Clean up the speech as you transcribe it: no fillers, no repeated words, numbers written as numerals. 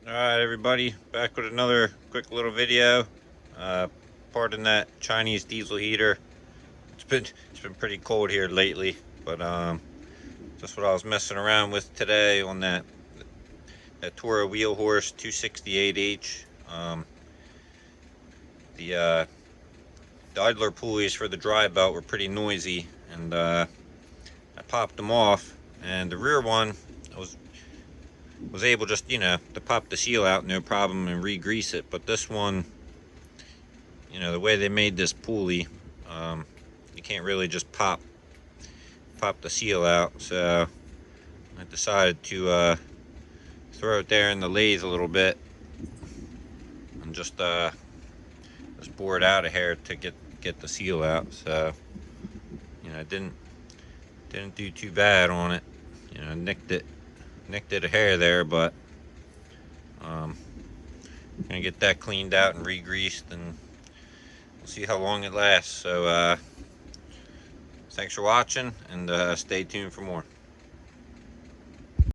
Alright everybody, back with another quick little video. Uh, Pardon that Chinese diesel heater. It's been pretty cold here lately, but that's what I was messing around with today on that Toro wheel horse 268H. The idler pulleys for the dry belt were pretty noisy, and I popped them off, and the rear one I was able just, to pop the seal out no problem and re-grease it. But this one, the way they made this pulley, you can't really just pop the seal out. So I decided to throw it there in the lathe a little bit and just bore it out of here to get the seal out. So I didn't do too bad on it. Nicked it a hair there, but gonna get that cleaned out and re-greased, and we'll see how long it lasts. So thanks for watching, and stay tuned for more.